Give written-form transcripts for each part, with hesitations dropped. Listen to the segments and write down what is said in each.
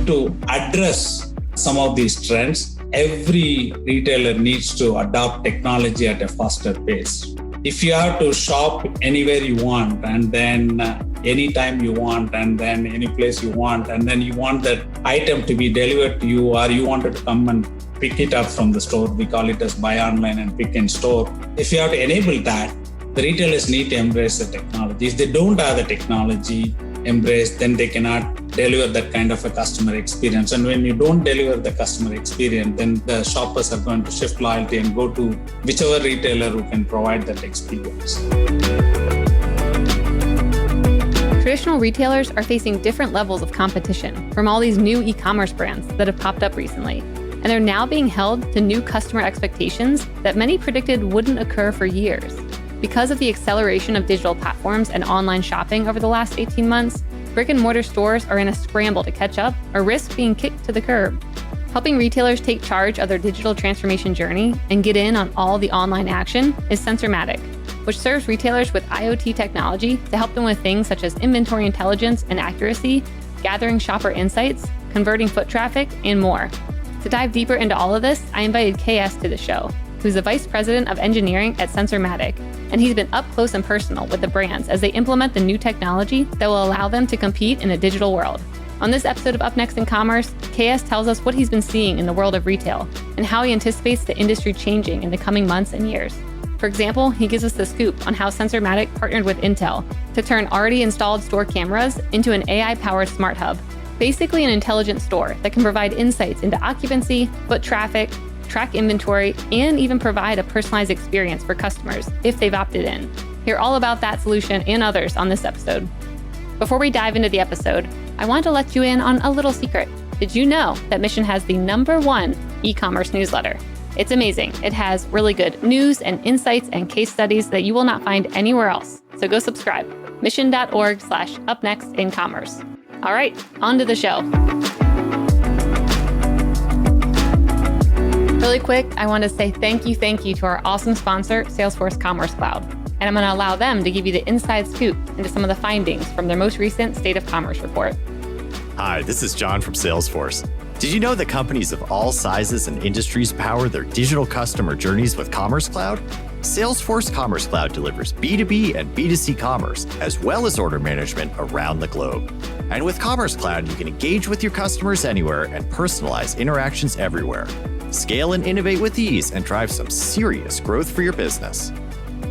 To address some of these trends, every retailer needs to adopt technology at a faster pace. If you have to shop anywhere you want and then anytime you want and then any place you want, and then you want that item to be delivered to you, or you wanted to come and pick it up from the store, we call it as buy online and pick in store. If you have to enable that, the retailers need to embrace the technology. If they don't have the technology embraced, then they cannot deliver that kind of a customer experience. And when you don't deliver the customer experience, then the shoppers are going to shift loyalty and go to whichever retailer who can provide that experience. Traditional retailers are facing different levels of competition from all these new e-commerce brands that have popped up recently. And they're now being held to new customer expectations that many predicted wouldn't occur for years. Because of the acceleration of digital platforms and online shopping over the last 18 months, brick and mortar stores are in a scramble to catch up or risk being kicked to the curb. Helping retailers take charge of their digital transformation journey and get in on all the online action is Sensormatic, which serves retailers with IoT technology to help them with things such as inventory intelligence and accuracy, gathering shopper insights, converting foot traffic, and more. To dive deeper into all of this, I invited KS to the show, who's the Vice President of Engineering at Sensormatic, and he's been up close and personal with the brands as they implement the new technology that will allow them to compete in a digital world. On this episode of Up Next in Commerce, KS tells us what he's been seeing in the world of retail and how he anticipates the industry changing in the coming months and years. For example, he gives us the scoop on how Sensormatic partnered with Intel to turn already installed store cameras into an AI-powered smart hub, basically an intelligent store that can provide insights into occupancy, foot traffic, track inventory, and even provide a personalized experience for customers if they've opted in. Hear all about that solution and others on this episode. Before we dive into the episode, I want to let you in on a little secret. Did you know that Mission has the #1 e-commerce newsletter? It's amazing. It has really good news and insights and case studies that you will not find anywhere else. So go subscribe. mission.org/upnextincommerce. All right, on to the show. Really quick, I want to say thank you to our awesome sponsor, Salesforce Commerce Cloud. And I'm going to allow them to give you the inside scoop into some of the findings from their most recent State of Commerce report. Hi, this is John from Salesforce. Did you know that companies of all sizes and industries power their digital customer journeys with Commerce Cloud? Salesforce Commerce Cloud delivers B2B and B2C commerce, as well as order management around the globe. And with Commerce Cloud, you can engage with your customers anywhere and personalize interactions everywhere. Scale and innovate with ease and drive some serious growth for your business.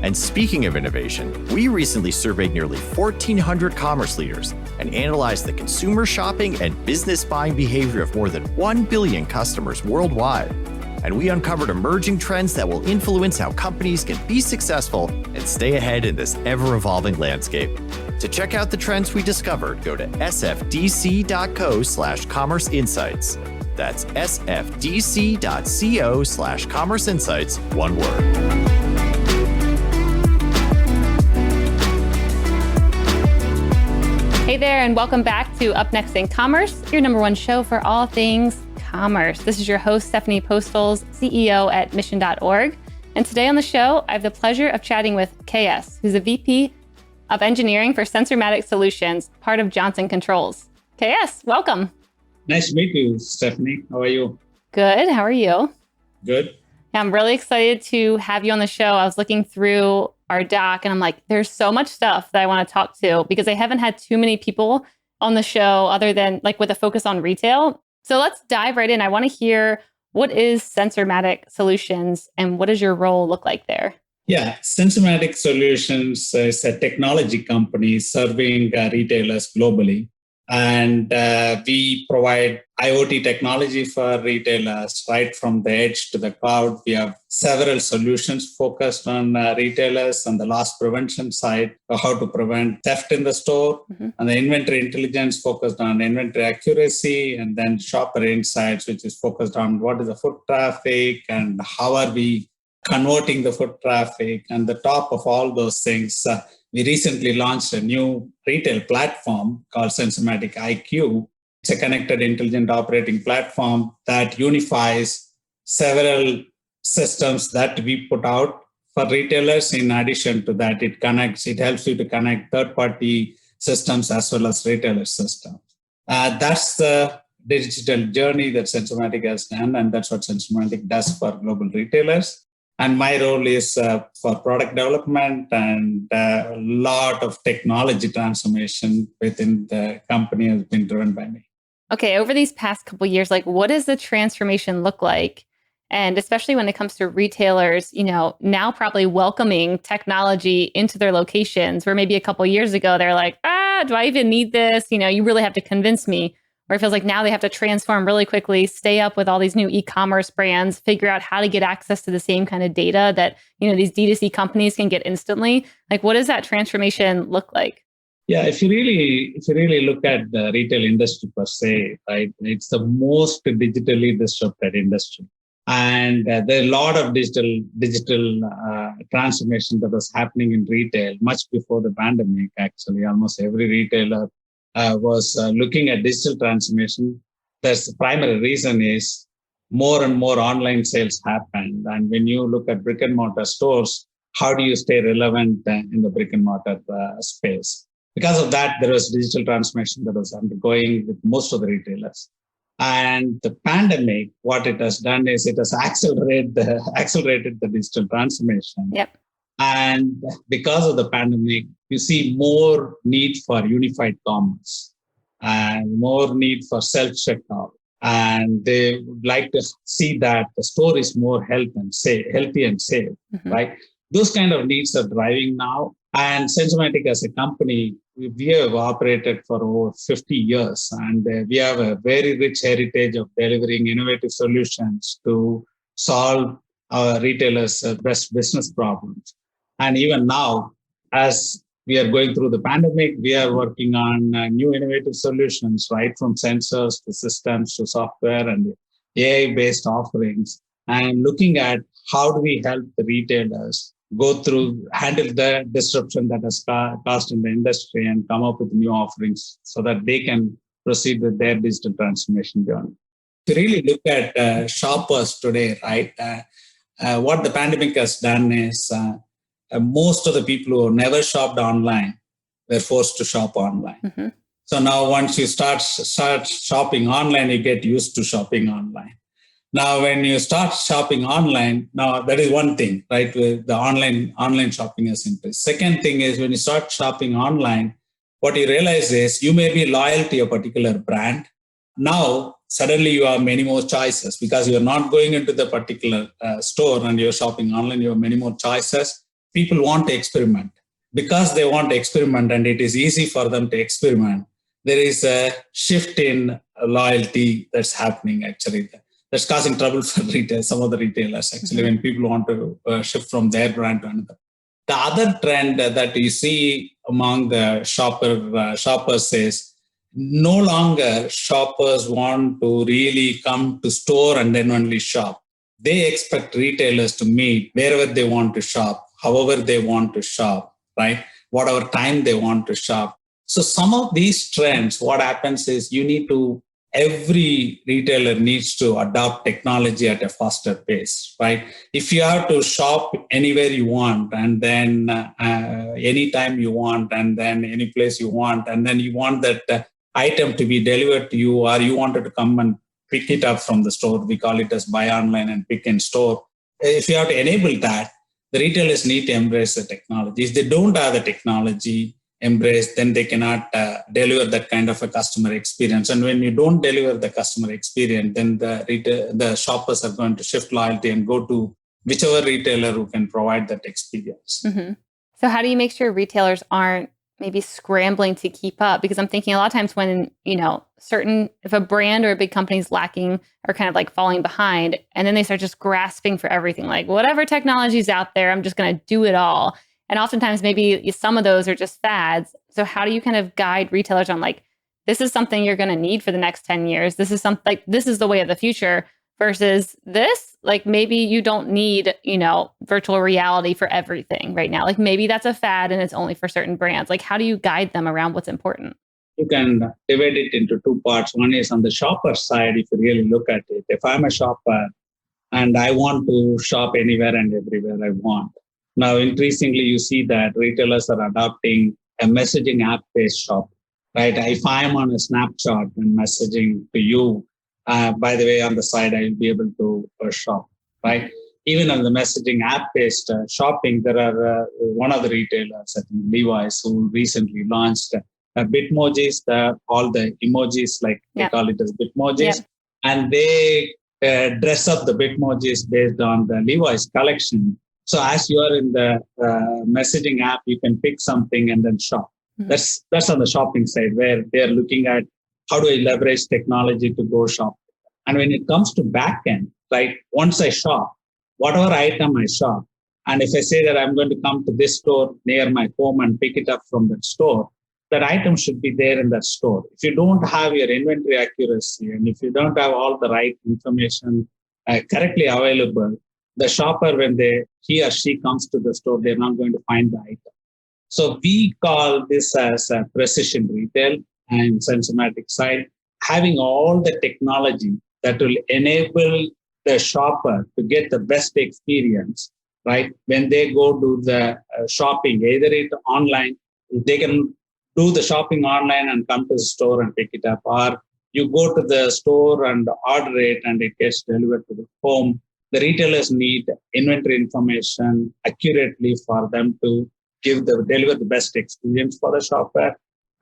And speaking of innovation, we recently surveyed nearly 1,400 commerce leaders and analyzed the consumer shopping and business buying behavior of more than 1 billion customers worldwide. And we uncovered emerging trends that will influence how companies can be successful and stay ahead in this ever-evolving landscape. To check out the trends we discovered, go to sfdc.co/commerce insights. That's sfdc.co/commerce insights, one word. Hey there, and welcome back to Up Next in Commerce, your #1 show for all things commerce. This is your host, Stephanie Postles, CEO at mission.org. And today on the show, I have the pleasure of chatting with KS, who's a VP of Engineering for Sensormatic Solutions, part of Johnson Controls. KS, welcome. Nice to meet you, Stephanie. How are you? Good. How are you? Good. I'm really excited to have you on the show. I was looking through our doc and I'm like, there's so much stuff that I want to talk to because I haven't had too many people on the show other than like with a focus on retail. So let's dive right in. I want to hear, what is Sensormatic Solutions and what does your role look like there? Yeah, Sensormatic Solutions is a technology company serving retailers globally. And we provide IoT technology for retailers right from the edge to the cloud. We have several solutions focused on retailers on the loss prevention side, how to prevent theft in the store, and the inventory intelligence focused on inventory accuracy, and then shopper insights, which is focused on what is the foot traffic and how are we converting the foot traffic. And the top of all those things, we recently launched a new retail platform called Sensormatic IQ. It's a connected intelligent operating platform that unifies several systems that we put out for retailers. In addition to that, it helps you to connect third-party systems as well as retailer systems. That's the digital journey that Sensormatic has done, and that's what Sensormatic does for global retailers. And my role is for product development and a lot of technology transformation within the company has been driven by me. Okay, over these past couple of years, like what does the transformation look like? And especially when it comes to retailers, now probably welcoming technology into their locations, where maybe a couple of years ago, they're like, do I even need this? You really have to convince me. Or it feels like now they have to transform really quickly, stay up with all these new e-commerce brands, figure out how to get access to the same kind of data that, these D2C companies can get instantly. Like, what does that transformation look like? Yeah, if you really look at the retail industry per se, right, it's the most digitally disrupted industry. And there are a lot of digital transformation that was happening in retail much before the pandemic. Actually, almost every retailer was looking at digital transformation. The primary reason is more and more online sales happened. And when you look at brick and mortar stores, how do you stay relevant in the brick and mortar space? Because of that, there was digital transformation that was undergoing with most of the retailers. And the pandemic, what it has done is it has accelerated the digital transformation. Yep. And because of the pandemic, you see more need for unified commerce and more need for self-checkout. And they would like to see that the store is more healthy and safe, right? Those kind of needs are driving now. And Sensormatic as a company, we have operated for over 50 years, and we have a very rich heritage of delivering innovative solutions to solve our retailers' best business problems. And even now, as we are going through the pandemic, we are working on new innovative solutions, right? From sensors to systems to software and AI-based offerings, and looking at how do we help the retailers handle the disruption that has caused in the industry and come up with new offerings so that they can proceed with their digital transformation journey. If you really look at shoppers today, right, what the pandemic has done is most of the people who never shopped online were forced to shop online. So now once you start shopping online, you get used to shopping online. Now, when you start shopping online, now that is one thing, right? With the online shopping has increased. Second thing is when you start shopping online, what you realize is you may be loyal to a particular brand. Now, suddenly you have many more choices because you're not going into the particular store and you're shopping online. You have many more choices. People want to experiment. Because they want to experiment and it is easy for them to experiment, there is a shift in loyalty that's happening actually. That's causing trouble for some of the retailers, actually, when people want to shift from their brand to another. The other trend that you see among the shoppers is no longer shoppers want to really come to store and then only shop. They expect retailers to meet wherever they want to shop, however they want to shop, right? Whatever time they want to shop. So some of these trends, what happens is every retailer needs to adopt technology at a faster pace, right? If you have to shop anywhere you want and then anytime you want and then any place you want, and then you want that item to be delivered to you or you wanted to come and pick it up from the store, we call it as buy online and pick in store. If you have to enable that, the retailers need to embrace the technology. If they don't have the technology embraced, then they cannot deliver that kind of a customer experience. And when you don't deliver the customer experience, then the shoppers are going to shift loyalty and go to whichever retailer who can provide that experience. So how do you make sure retailers aren't maybe scrambling to keep up? Because I'm thinking a lot of times when, if a brand or a big company is lacking or kind of like falling behind, and then they start just grasping for everything, like whatever technology is out there, I'm just going to do it all. And oftentimes maybe some of those are just fads. So how do you kind of guide retailers on like, this is something you're going to need for the next 10 years. This is something like, this is the way of the future versus this, like maybe you don't need, virtual reality for everything right now. Like maybe that's a fad and it's only for certain brands. Like how do you guide them around what's important? You can divide it into two parts. One is on the shopper side. If you really look at it, if I'm a shopper and I want to shop anywhere and everywhere I want, now, increasingly, you see that retailers are adopting a messaging app-based shop. right? If I'm on a snapshot and messaging to you, by the way, on the side, I'll be able to shop, right? Even on the messaging app-based shopping, there are one of the retailers, I think Levi's, who recently launched Bitmojis, all the emojis, like they call it as Bitmojis, and they dress up the Bitmojis based on the Levi's collection. So as you are in the messaging app, you can pick something and then shop. That's on the shopping side, where they're looking at how do I leverage technology to go shop. And when it comes to backend, right, once I shop, whatever item I shop, and if I say that I'm going to come to this store near my home and pick it up from that store, that item should be there in that store. If you don't have your inventory accuracy and if you don't have all the right information correctly available, the shopper, when he or she comes to the store, they're not going to find the item. So we call this as a precision retail, and Sensormatic side, having all the technology that will enable the shopper to get the best experience, right? When they go do the shopping, either it online, they can do the shopping online and come to the store and pick it up, or you go to the store and order it and it gets delivered to the home. The retailers need inventory information accurately for them to deliver the best experience for the shopper.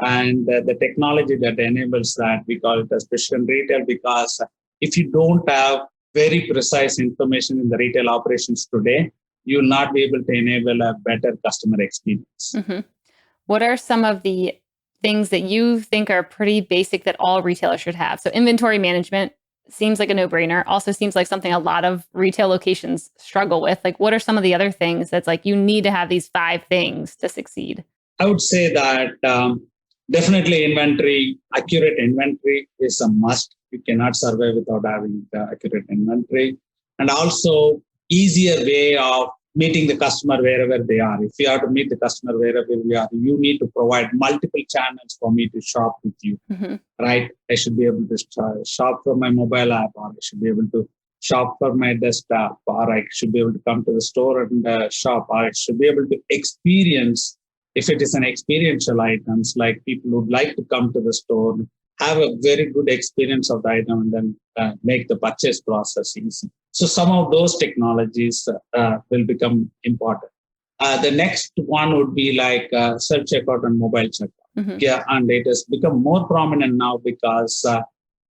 And the technology that enables that, we call it as precision retail, because if you don't have very precise information in the retail operations today, you will not be able to enable a better customer experience. Mm-hmm. What are some of the things that you think are pretty basic that all retailers should have? So inventory management seems like a no-brainer. Also seems like something a lot of retail locations struggle with. Like, what are some of the other things that's like, you need to have these 5 things to succeed? I would say that definitely accurate inventory is a must. You cannot survive without having the accurate inventory. And also easier way of meeting the customer wherever they are. If you have to meet the customer wherever they are, you need to provide multiple channels for me to shop with you, right? I should be able to shop from my mobile app, or I should be able to shop from my desktop, or I should be able to come to the store and shop, or I should be able to experience. If it is an experiential items, like people would like to come to the store, have a very good experience of the item, and then make the purchase process easy. So some of those technologies will become important. The next one would be like self-checkout and mobile checkout. Yeah, and it has become more prominent now because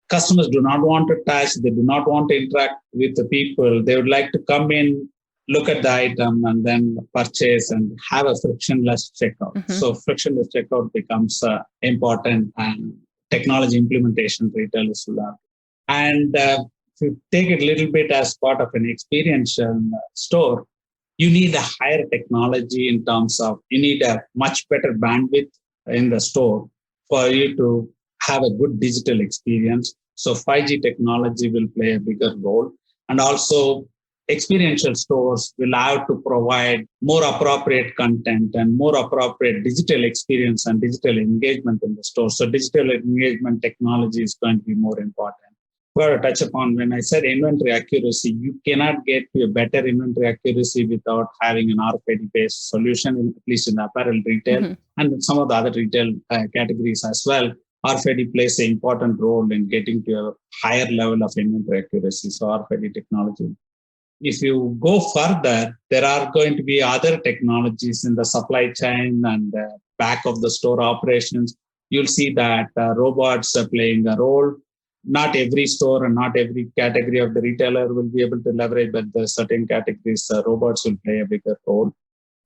customers do not want to touch, they do not want to interact with the people. They would like to come in, look at the item, and then purchase and have a frictionless checkout. So frictionless checkout becomes important, and technology implementation retailers will have. And if you take it a little bit as part of an experiential store, you need a higher technology in terms of, you need a much better bandwidth in the store for you to have a good digital experience. So 5G technology will play a bigger role. And also experiential stores will have to provide more appropriate content and more appropriate digital experience and digital engagement in the store. So digital engagement technology is going to be more important. To touch upon, when I said inventory accuracy, you cannot get to a better inventory accuracy without having an RFID-based solution, at least in apparel retail and some of the other retail categories as well. RFID plays an important role in getting to a higher level of inventory accuracy. So RFID technology. If you go further, there are going to be other technologies in the supply chain and back of the store operations. You'll see that robots are playing a role. Not every store and not every category of the retailer will be able to leverage, but the certain categories, robots will play a bigger role.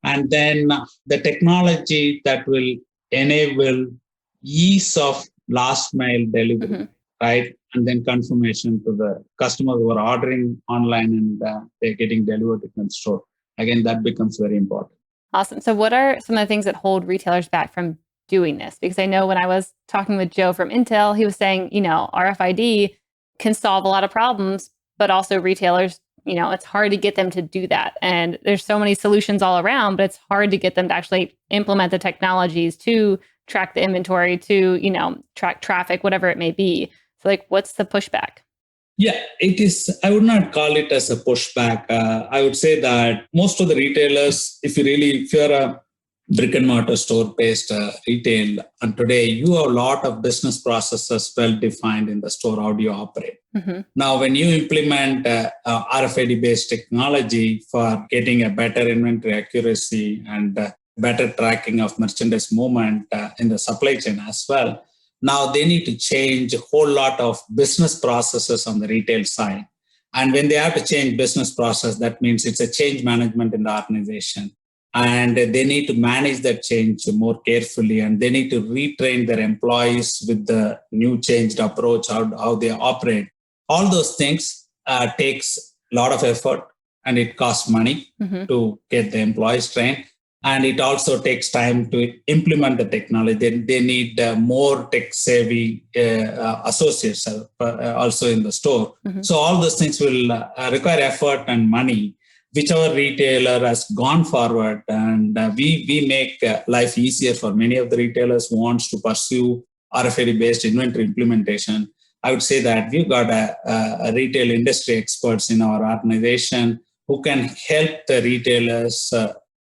And then the technology that will enable ease of last mile delivery, right? And then confirmation to the customers who are ordering online and they're getting delivered in the store. Again, that becomes very important. Awesome. So what are some of the things that hold retailers back from doing this? Because I know when I was talking with Joe from Intel, he was saying, RFID can solve a lot of problems, but also retailers, it's hard to get them to do that. And there's so many solutions all around, but it's hard to get them to actually implement the technologies to track the inventory, to, track traffic, whatever it may be. So what's the pushback? Yeah, it is. I would not call it as a pushback. I would say that most of the retailers, if you're a brick and mortar store-based retail. And today, you have a lot of business processes well-defined in the store, how do you operate. Mm-hmm. Now, when you implement RFID-based technology for getting a better inventory accuracy and better tracking of merchandise movement in the supply chain as well, now they need to change a whole lot of business processes on the retail side. And when they have to change business process, that means it's a change management in the organization. And they need to manage that change more carefully, and they need to retrain their employees with the new changed approach, how they operate. All those things takes a lot of effort, and it costs money to get the employees trained. And it also takes time to implement the technology. They need more tech-savvy associates also in the store. Mm-hmm. So all those things will require effort and money. Whichever retailer has gone forward, and we make life easier for many of the retailers who wants to pursue RFID-based inventory implementation. I would say that we've got a retail industry experts in our organization who can help the retailers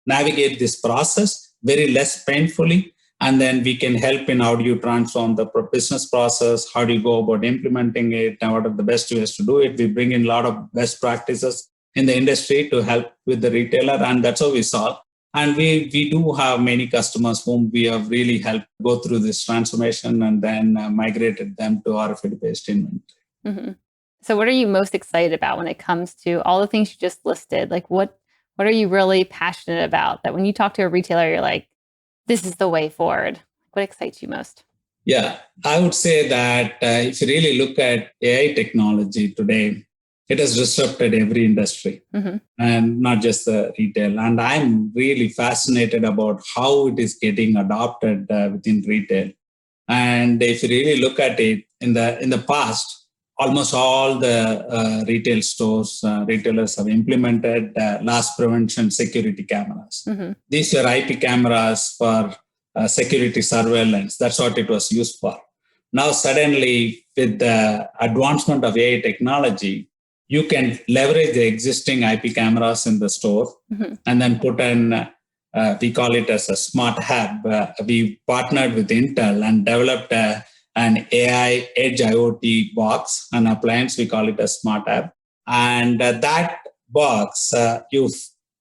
navigate this process very less painfully. And then we can help in how do you transform the business process, how do you go about implementing it, and what are the best ways to do it. We bring in a lot of best practices in the industry to help with the retailer, and that's how we solve. And we do have many customers whom we have really helped go through this transformation and then migrated them to RFID-based inventory. Mm-hmm. So what are you most excited about when it comes to all the things you just listed? Like what are you really passionate about that when you talk to a retailer, you're like, this is the way forward? What excites you most? Yeah, I would say that if you really look at AI technology today, it has disrupted every industry and not just the retail. And I'm really fascinated about how it is getting adopted within retail. And if you really look at it in the past, almost all the retail stores, retailers have implemented loss prevention security cameras. Mm-hmm. These were IP cameras for security surveillance. That's what it was used for. Now, suddenly, with the advancement of AI technology, you can leverage the existing IP cameras in the store and then put in, we call it as a smart hub. We partnered with Intel and developed an AI edge IoT box, an appliance, we call it a smart hub. And that box, you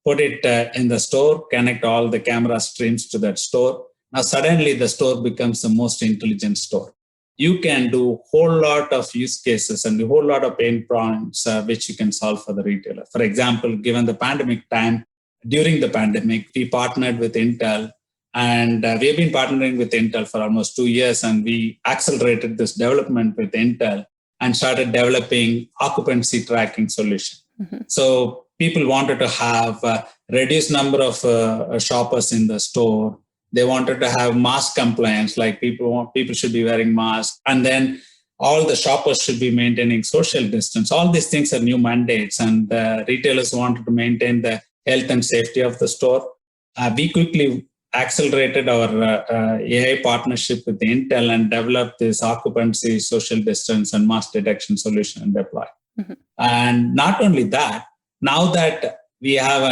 put it in the store, connect all the camera streams to that store. Now, suddenly the store becomes the most intelligent store. You can do a whole lot of use cases and a whole lot of pain points which you can solve for the retailer. For example, given the pandemic time, during the pandemic, we partnered with Intel, and we've been partnering with Intel for almost 2 years, and we accelerated this development with Intel and started developing occupancy tracking solution. Mm-hmm. So people wanted to have a reduced number of shoppers in the store. They wanted to have mask compliance, like people should be wearing masks. And then all the shoppers should be maintaining social distance. All these things are new mandates, and retailers wanted to maintain the health and safety of the store. We quickly accelerated our AI partnership with Intel and developed this occupancy, social distance, and mask detection solution and deploy. Mm-hmm. And not only that, now that we have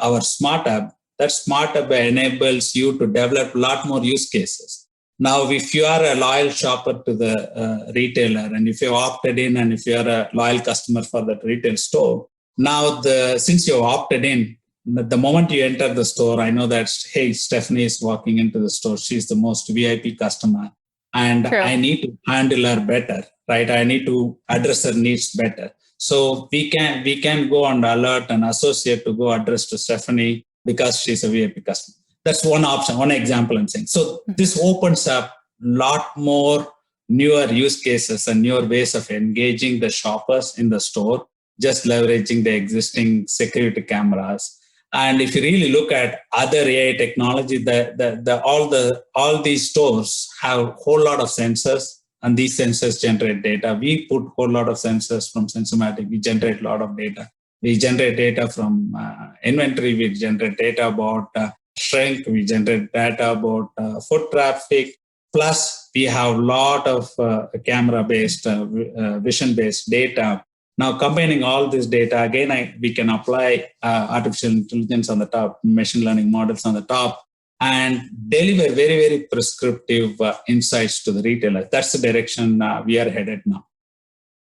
our smart hub, that smart hub enables you to develop a lot more use cases. Now, if you are a loyal shopper to the retailer, and if you opted in, and if you are a loyal customer for that retail store, now since you opted in, the moment you enter the store, I know that, hey, Stephanie is walking into the store. She's the most VIP customer, and True. I need to handle her better, right? I need to address her needs better. So we can go and alert an associate to go address to Stephanie because she's a VIP customer. That's one option, one example I'm saying. So this opens up a lot more newer use cases and newer ways of engaging the shoppers in the store, just leveraging the existing security cameras. And if you really look at other AI technology, all these stores have a whole lot of sensors, and these sensors generate data. We put a whole lot of sensors from Sensormatic. We generate a lot of data. We generate data from inventory. We generate data about shrink. We generate data about foot traffic. Plus, we have a lot of camera-based, vision-based data. Now, combining all this data, again, we can apply artificial intelligence on the top, machine learning models on the top, and deliver very, very prescriptive insights to the retailer. That's the direction we are headed now.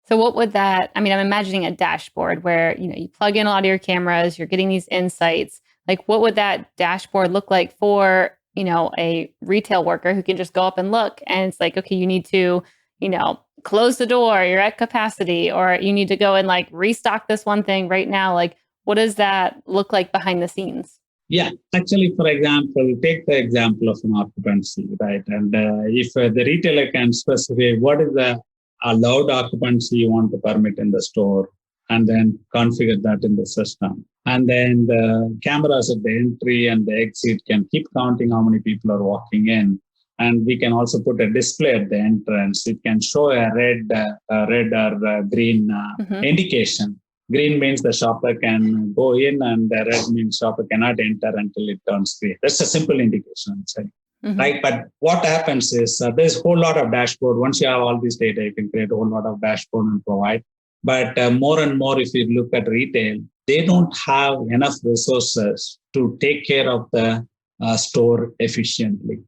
So what would that, I'm imagining a dashboard where, you plug in a lot of your cameras, you're getting these insights. Like what would that dashboard look like for, a retail worker who can just go up and look and it's like, okay, you need to, close the door, you're at capacity, or you need to go and like restock this one thing right now. Like, what does that look like behind the scenes? Yeah, actually, for example, take the example of an occupancy, right? And if the retailer can specify what is the allowed occupancy you want to permit in the store, and then configure that in the system. And then the cameras at the entry and the exit can keep counting how many people are walking in. And we can also put a display at the entrance. It can show a red or green indication. Green means the shopper can go in, and the red means shopper cannot enter until it turns green. That's a simple indication, I'd say. Right? But what happens is there's a whole lot of dashboard. Once you have all this data, you can create a whole lot of dashboard and provide. But more and more, if you look at retail, they don't have enough resources to take care of the store efficiently.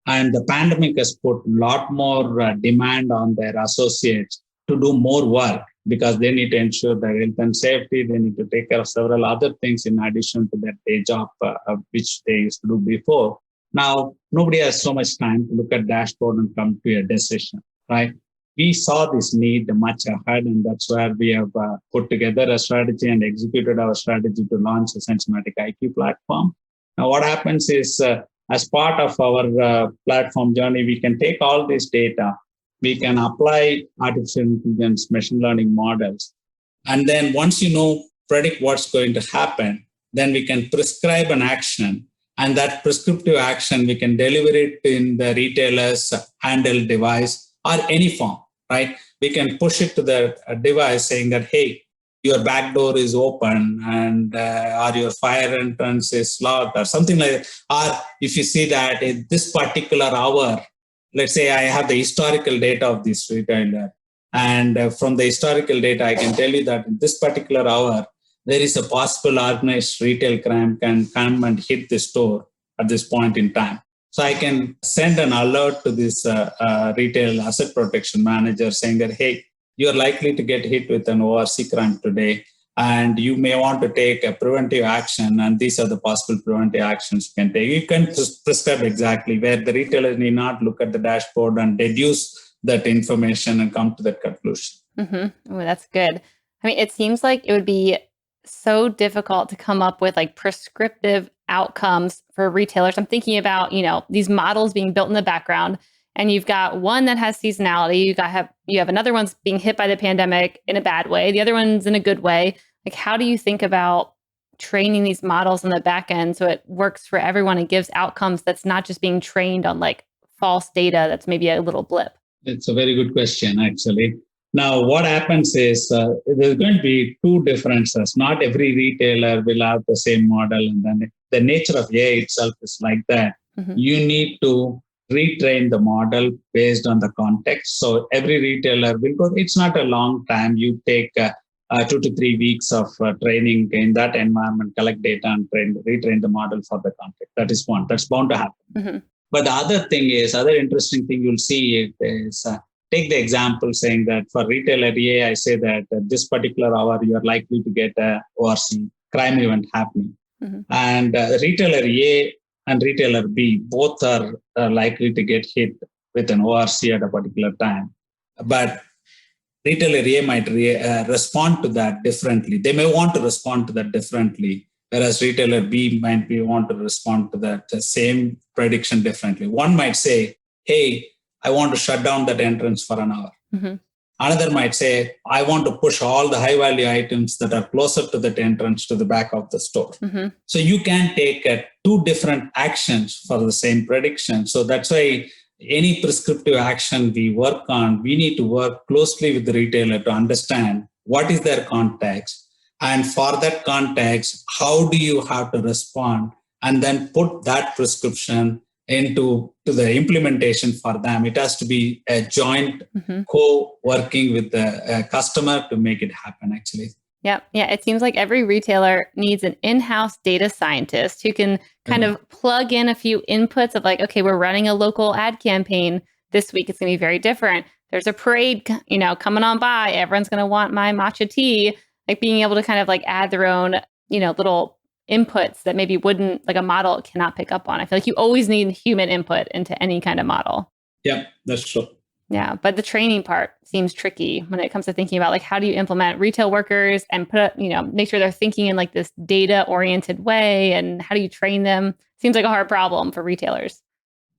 And the pandemic has put a lot more demand on their associates to do more work because they need to ensure their health and safety. They need to take care of several other things in addition to their day job, which they used to do before. Now, nobody has so much time to look at dashboard and come to a decision, right? We saw this need much ahead, and that's where we have put together a strategy and executed our strategy to launch a Sensormatic IQ platform. Now, what happens is, as part of our platform journey, we can take all this data, we can apply artificial intelligence, machine learning models, and then once predict what's going to happen, then we can prescribe an action. And that prescriptive action, we can deliver it in the retailer's handheld device or any form, right? We can push it to the device saying that, hey, your back door is open and or your fire entrance is locked or something like that. Or if you see that in this particular hour, let's say I have the historical data of this retailer. And from the historical data, I can tell you that in this particular hour, there is a possible organized retail crime can come and hit the store at this point in time. So I can send an alert to this retail asset protection manager saying that, hey, you're likely to get hit with an ORC crime today, and you may want to take a preventive action, and these are the possible preventive actions you can take. You can prescribe exactly where the retailer need not look at the dashboard and deduce that information and come to that conclusion. Oh, that's good. It seems like it would be so difficult to come up with like prescriptive outcomes for retailers. I'm thinking about, these models being built in the background, and you've got one that has seasonality. You have another one's being hit by the pandemic in a bad way. The other one's in a good way. Like, how do you think about training these models on the back end so it works for everyone and gives outcomes that's not just being trained on like false data that's maybe a little blip? It's a very good question, actually. Now, what happens is there's going to be two differences. Not every retailer will have the same model. And then the nature of AI itself is like that. You need to retrain the model based on the context. So every retailer will go, it's not a long time. You take 2 to 3 weeks of training in that environment, collect data and retrain the model for the context. That is one. That's bound to happen. But the other interesting thing you'll see is, take the example saying that for retailer A, I say that at this particular hour, you are likely to get a ORC crime event happening. And retailer A and retailer B, both are likely to get hit with an ORC at a particular time. But retailer A might respond to that differently. They may want to respond to that differently, whereas retailer B might want to respond to that same prediction differently. One might say, hey, I want to shut down that entrance for an hour. Another might say, I want to push all the high value items that are closer to that entrance to the back of the store. So you can take two different actions for the same prediction. So that's why any prescriptive action we work on, we need to work closely with the retailer to understand what is their context. And for that context, how do you have to respond? And then put that prescription into the implementation for them. It has to be a joint co-working with the customer to make it happen, actually. Yep. Yeah. It seems like every retailer needs an in-house data scientist who can kind of plug in a few inputs of like, okay, we're running a local ad campaign this week. It's going to be very different. There's a parade, coming on by. Everyone's going to want my matcha tea. Like being able to kind of like add their own, little inputs that maybe wouldn't, like a model cannot pick up on. I feel like you always need human input into any kind of model. Yeah, that's true. Yeah, but the training part seems tricky when it comes to thinking about like how do you implement retail workers and make sure they're thinking in like this data oriented way, and how do you train them? Seems like a hard problem for retailers.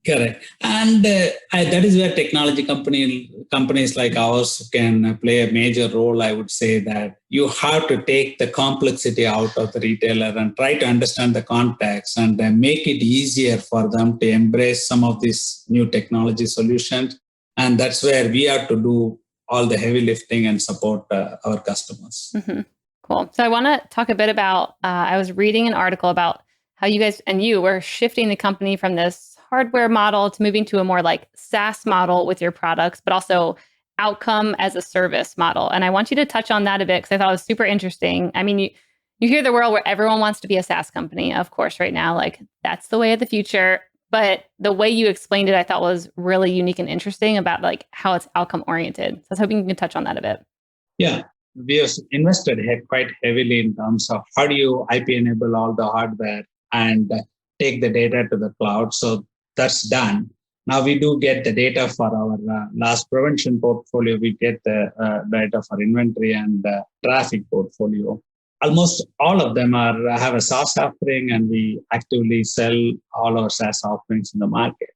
Correct. And that is where technology companies like ours can play a major role. I would say that you have to take the complexity out of the retailer and try to understand the context and make it easier for them to embrace some of these new technology solutions. And that's where we have to do all the heavy lifting and support our customers. Mm-hmm. Cool. So I want to talk a bit about, I was reading an article about how you guys and you were shifting the company from this hardware model to moving to a more like SaaS model with your products, but also outcome as a service model. And I want you to touch on that a bit because I thought it was super interesting. I mean, you hear the world where everyone wants to be a SaaS company, of course, right now, like that's the way of the future. But the way you explained it, I thought was really unique and interesting about like how it's outcome oriented. So I was hoping you can touch on that a bit. Yeah, we have invested quite heavily in terms of how do you IP enable all the hardware and take the data to the cloud. So that's done. Now we do get the data for our loss prevention portfolio. We get the data for inventory and traffic portfolio. Almost all of them have a SaaS offering, and we actively sell all our SaaS offerings in the market.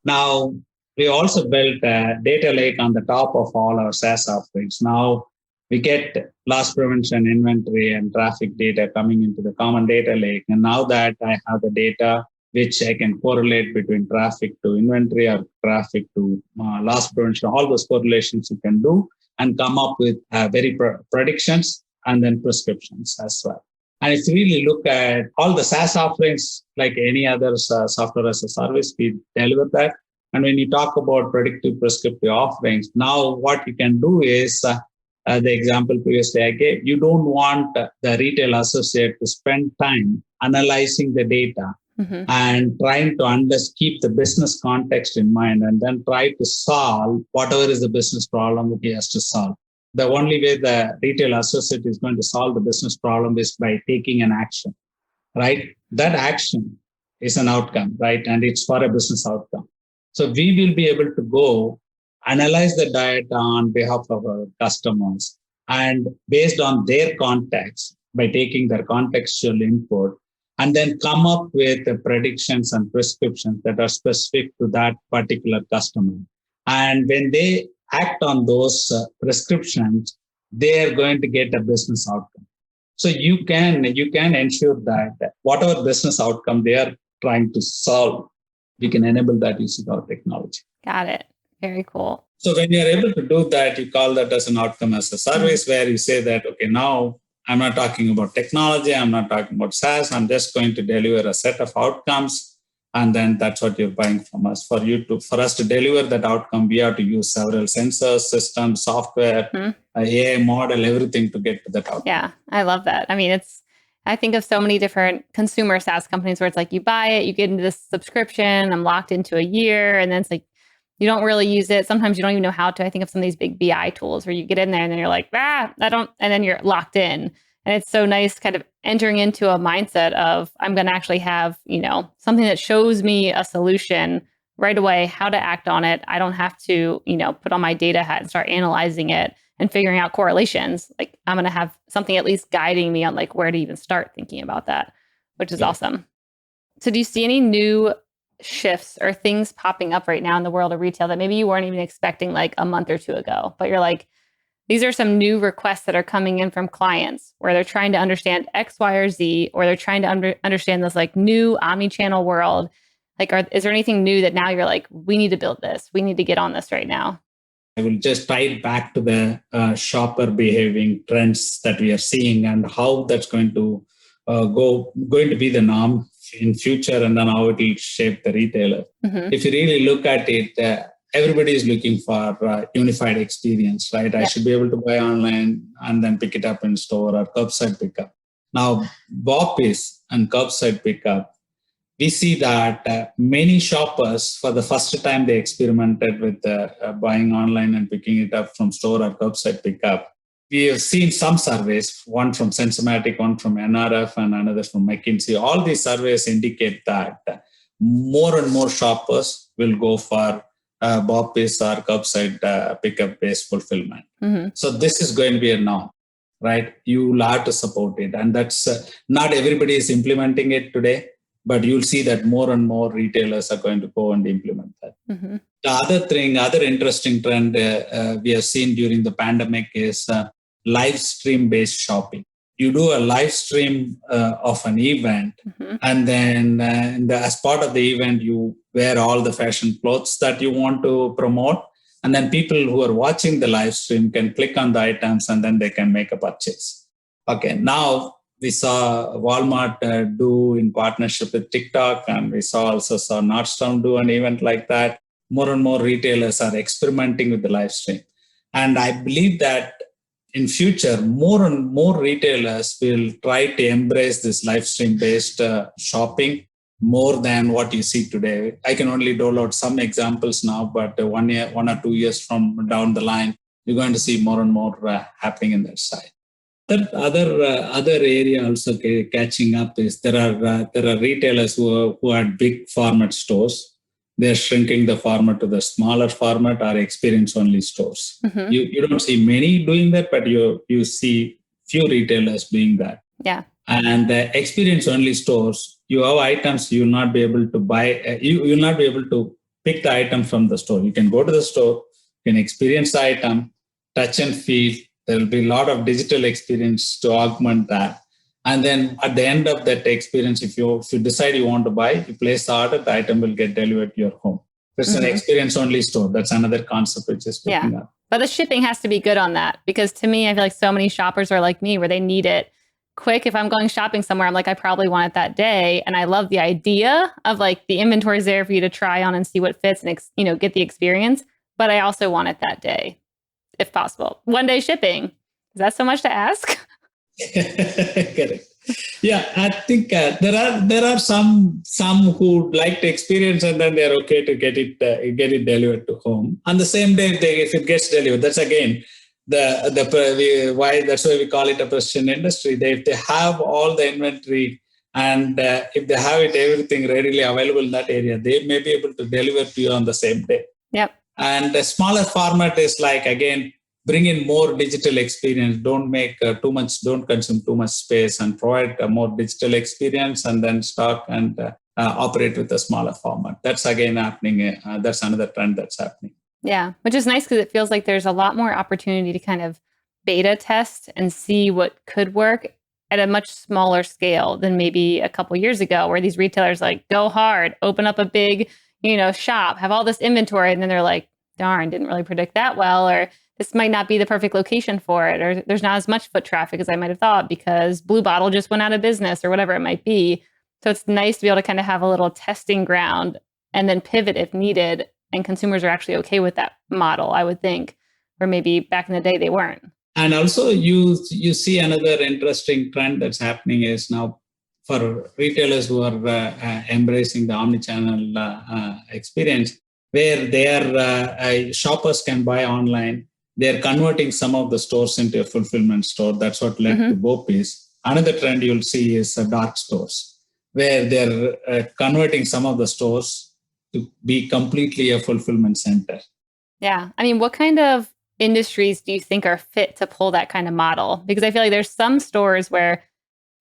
Now, we also built a data lake on the top of all our SaaS offerings. Now, we get loss prevention, inventory, and traffic data coming into the common data lake. And now that I have the data, which I can correlate between traffic to inventory or traffic to loss prevention, all those correlations you can do and come up with very predictions and then prescriptions as well. And if you really look at all the SaaS offerings, like any other software as a service, we deliver that. And when you talk about predictive, prescriptive offerings, now what you can do is, the example previously I gave, you don't want the retail associate to spend time analyzing the data and trying to keep the business context in mind and then try to solve whatever is the business problem that he has to solve. The only way the retail associate is going to solve the business problem is by taking an action, right? That action is an outcome, right? And it's for a business outcome. So we will be able to go analyze the data on behalf of our customers and based on their context, by taking their contextual input, and then come up with the predictions and prescriptions that are specific to that particular customer. And when they act on those prescriptions, they are going to get a business outcome. So you can ensure that whatever business outcome they are trying to solve, you can enable that using our technology. Got it. Very cool. So when you're able to do that, you call that as an outcome as a service, where you say that, okay, now I'm not talking about technology, I'm not talking about SaaS, I'm just going to deliver a set of outcomes. And then that's what you're buying from us. For us to deliver that outcome, we have to use several sensors, systems, software, AI model, everything to get to that outcome. Yeah, I love that. I mean, I think of so many different consumer SaaS companies where it's like you buy it, you get into this subscription, I'm locked into a year, and then it's like you don't really use it. Sometimes you don't even know how to. I think of some of these big BI tools where you get in there and then you're like, and then you're locked in. And it's so nice kind of entering into a mindset of I'm going to actually have, something that shows me a solution right away, how to act on it. I don't have to, put on my data hat and start analyzing it and figuring out correlations. Like I'm going to have something at least guiding me on like where to even start thinking about that, which is awesome. So do you see any new shifts or things popping up right now in the world of retail that maybe you weren't even expecting like a month or two ago, but you're like, these are some new requests that are coming in from clients where they're trying to understand X, Y, or Z, or they're trying to understand this like new omni-channel world. Like, is there anything new that now you're like, we need to build this, we need to get on this right now? I will just tie it back to the shopper behaving trends that we are seeing and how that's going to going to be the norm in future, and then how it will shape the retailer. If you really look at it, everybody is looking for unified experience, right? I should be able to buy online and then pick it up in store or curbside pickup. Now, BOPIS and curbside pickup, we see that many shoppers, for the first time, they experimented with buying online and picking it up from store or curbside pickup. We have seen some surveys, one from Sensormatic, one from NRF, and another from McKinsey. All these surveys indicate that more and more shoppers will go for BOPIS or curbside pickup-based fulfillment. Mm-hmm. So this is going to be a norm, right? You will have to support it. And that's not everybody is implementing it today, but you'll see that more and more retailers are going to go and implement that. Mm-hmm. The other interesting trend we have seen during the pandemic is live stream-based shopping. You do a live stream of an event, mm-hmm. and then as part of the event, you wear all the fashion clothes that you want to promote. And then people who are watching the live stream can click on the items and then they can make a purchase. Okay, now we saw Walmart do in partnership with TikTok, and we saw Nordstrom do an event like that. More and more retailers are experimenting with the live stream. And I believe that in future, more and more retailers will try to embrace this live stream based shopping more than what you see today. I can only dole out some examples now, but 1 or 2 years from down the line, you're going to see more and more happening in that side. The other area also catching up is there are retailers who had big format stores. They're shrinking the format to the smaller format or experience-only stores. Mm-hmm. You don't see many doing that, but you see few retailers doing that. Yeah. And experience-only stores, you have items you will not be able to buy. You will not be able to pick the item from the store. You can go to the store, you can experience the item, touch and feel. There will be a lot of digital experience to augment that. And then at the end of that experience, if you decide you want to buy, you place the order, the item will get delivered to your home. It's mm-hmm. an experience-only store. That's another concept which is picking up. But the shipping has to be good on that, because to me, I feel like so many shoppers are like me where they need it quick. If I'm going shopping somewhere, I'm like, I probably want it that day. And I love the idea of like the inventory is there for you to try on and see what fits and get the experience. But I also want it that day, if possible. 1 day shipping. Is that so much to ask? Correct. Yeah, I think there are some who like to experience and then they're okay to get it delivered to home on the same day. If it gets delivered, that's again why that's why we call it a precision industry. If they have all the inventory and if they have everything readily available in that area, they may be able to deliver to you on the same day. Yep. And the smaller format is like, again, bring in more digital experience. Don't consume too much space, and provide a more digital experience, and then stock and operate with a smaller format. That's again happening. That's another trend that's happening. Yeah, which is nice because it feels like there's a lot more opportunity to kind of beta test and see what could work at a much smaller scale than maybe a couple years ago, where these retailers like go hard, open up a big, shop, have all this inventory, and then they're like, darn, didn't really predict that well, or this might not be the perfect location for it, or there's not as much foot traffic as I might have thought because Blue Bottle just went out of business or whatever it might be. So it's nice to be able to kind of have a little testing ground and then pivot if needed. And consumers are actually okay with that model, I would think, or maybe back in the day they weren't. And also you see another interesting trend that's happening is now for retailers who are embracing the omnichannel experience, where their shoppers can buy online. They're converting some of the stores into a fulfillment store. That's what led to BOPIS. Another trend you'll see is dark stores, where they're converting some of the stores to be completely a fulfillment center. Yeah. I mean, what kind of industries do you think are fit to pull that kind of model? Because I feel like there's some stores where,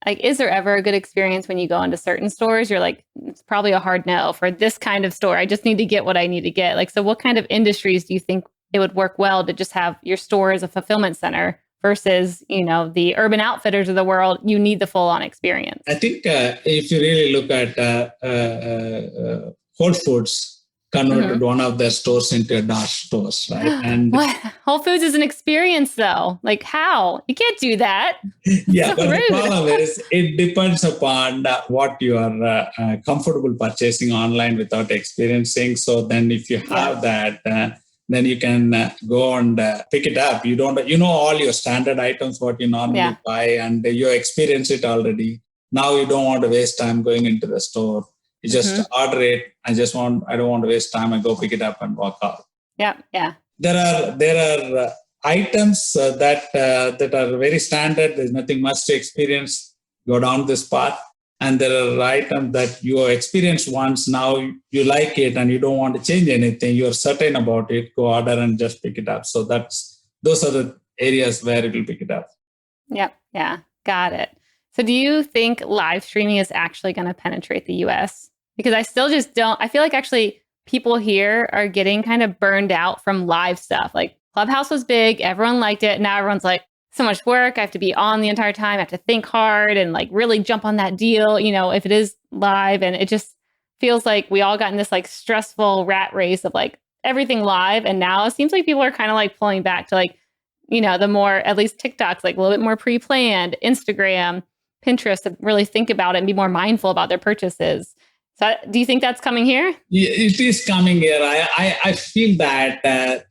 like, is there ever a good experience when you go into certain stores? You're like, it's probably a hard no for this kind of store. I just need to get what I need to get. Like, so what kind of industries do you think it would work well to just have your store as a fulfillment center versus, the Urban Outfitters of the world? You need the full-on experience. I think if you really look at Whole Foods converted one of their stores into a dark stores, right? And what? Whole Foods is an experience though. Like how? You can't do that. Yeah, So but rude. the problem is it depends upon what you are comfortable purchasing online without experiencing. So then if you have that, then you can go and pick it up. You know all your standard items, what you normally buy, and you experience it already. Now you don't want to waste time going into the store. You just order it. I don't want to waste time. I go pick it up and walk out. Yeah. There are items that are very standard. There's nothing much to experience. Go down this path. And there are items that you experienced once. Now you like it and you don't want to change anything. You're certain about it. Go order and just pick it up. So those are the areas where it will pick it up. Yep. Yeah. Got it. So do you think live streaming is actually going to penetrate the US? Because I still just don't. I feel like actually people here are getting kind of burned out from live stuff. Like Clubhouse was big. Everyone liked it. Now everyone's like, so much work. I have to be on the entire time. I have to think hard and like really jump on that deal, if it is live. And it just feels like we all got in this like stressful rat race of like everything live. And now it seems like people are kind of like pulling back to like, the more, at least TikTok's like a little bit more pre-planned, Instagram, Pinterest to really think about it and be more mindful about their purchases. So do you think that's coming here? Yeah, it is coming here. I feel that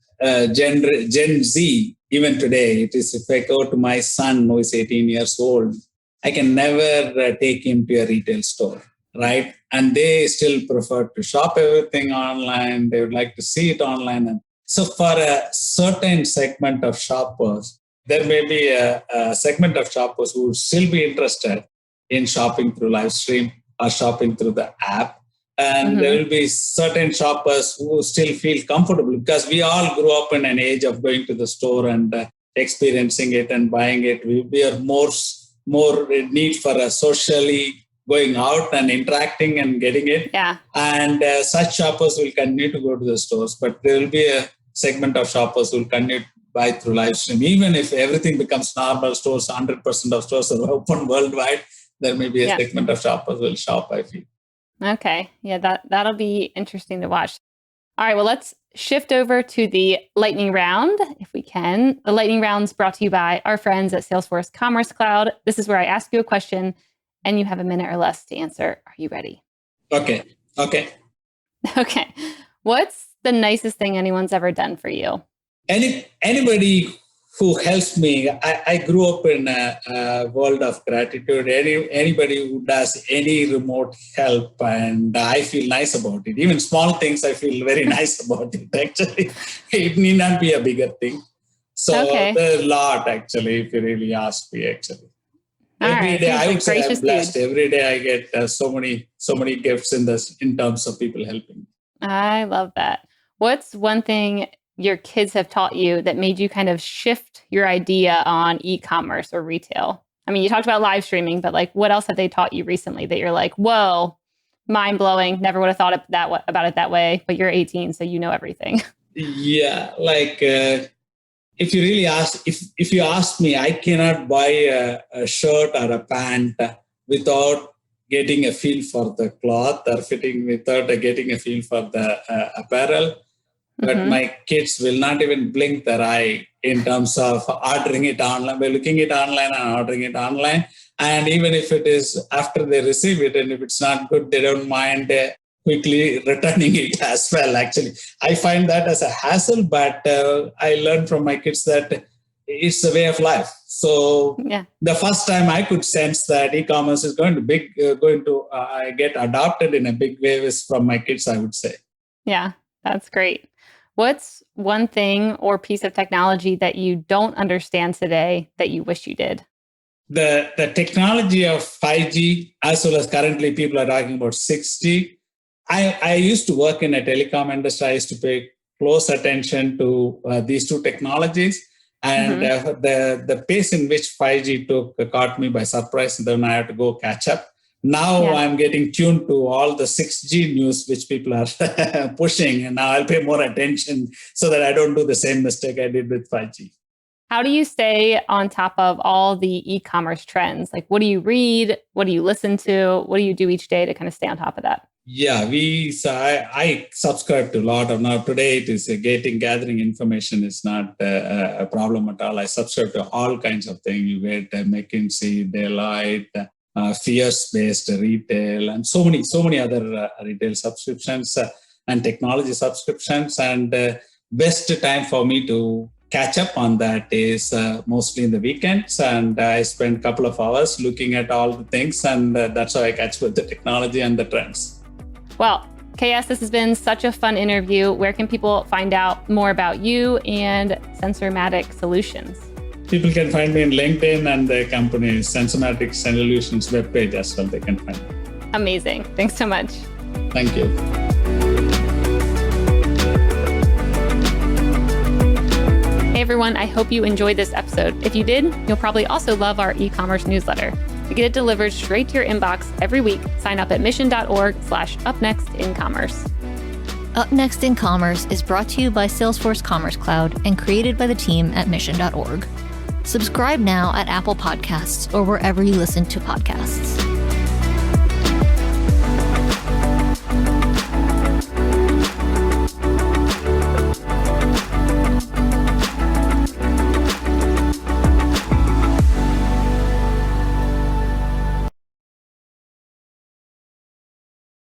Gen Z, even today, it is if I go to my son who is 18 years old, I can never take him to a retail store, right? And they still prefer to shop everything online. They would like to see it online. And so for a certain segment of shoppers, there may be a segment of shoppers who would still be interested in shopping through live stream or shopping through the app. And there will be certain shoppers who still feel comfortable because we all grew up in an age of going to the store and experiencing it and buying it. We are more need for a socially going out and interacting and getting it. Yeah. And such shoppers will continue to go to the stores, but there will be a segment of shoppers who will continue to buy through live stream. Even if everything becomes normal, stores, 100% of stores are open worldwide, there may be a segment of shoppers who will shop, I feel. Okay. Yeah, that'll be interesting to watch. All right. Well, let's shift over to the lightning round, if we can. The lightning round's brought to you by our friends at Salesforce Commerce Cloud. This is where I ask you a question and you have a minute or less to answer. Are you ready? Okay. Okay. What's the nicest thing anyone's ever done for you? Anybody who helps me. I grew up in a world of gratitude. Anybody who does any remote help, and I feel nice about it. Even small things, I feel very nice about it, actually. It need not be a bigger thing. So there's a lot, actually, if you really ask me, actually. Every day, I would say I'm blessed. Every day I get so many gifts in terms of people helping. I love that. What's one thing your kids have taught you that made you kind of shift your idea on e-commerce or retail? I mean, you talked about live streaming, but like, what else have they taught you recently that you're like, whoa, mind blowing. Never would have thought about it that way, but you're 18, so you know everything. Yeah. Like, if you really if you ask me, I cannot buy a shirt or a pant without getting a feel for the cloth or without getting a feel for the apparel. But my kids will not even blink their eye in terms of ordering it online. We're looking it online and ordering it online. And even if it is after they receive it, and if it's not good, they don't mind quickly returning it as well. Actually, I find that as a hassle, but I learned from my kids that it's a way of life. So the first time I could sense that e-commerce is going to get adopted in a big way was from my kids, I would say. Yeah, that's great. What's one thing or piece of technology that you don't understand today that you wish you did? The technology of 5G, as well as currently people are talking about 6G. I used to work in a telecom industry. I used to pay close attention to these two technologies. And the pace in which 5G took caught me by surprise. And then I had to go catch up. Now I'm getting tuned to all the 6G news which people are pushing, and now I'll pay more attention so that I don't do the same mistake I did with 5G. How do you stay on top of all the e-commerce trends? Like, what do you read? What do you listen to? What do you do each day to kind of stay on top of that? Yeah, I subscribe to a lot of now. Today, it is gathering information is not a problem at all. I subscribe to all kinds of things. You get McKinsey, Deloitte, Fierce-based retail, and so many other retail subscriptions and technology subscriptions. And best time for me to catch up on that is mostly in the weekends, and I spend a couple of hours looking at all the things, and that's how I catch with the technology and the trends. Well, KS, this has been such a fun interview. Where can people find out more about you and Sensormatic Solutions? People can find me in LinkedIn and the company Sensormatic Solutions webpage as well. They can find me. Amazing. Thanks so much. Thank you. Hey everyone, I hope you enjoyed this episode. If you did, you'll probably also love our e-commerce newsletter. To get it delivered straight to your inbox every week, sign up at mission.org/upnextincommerce. Up Next in Commerce is brought to you by Salesforce Commerce Cloud and created by the team at mission.org. Subscribe now at Apple Podcasts or wherever you listen to podcasts.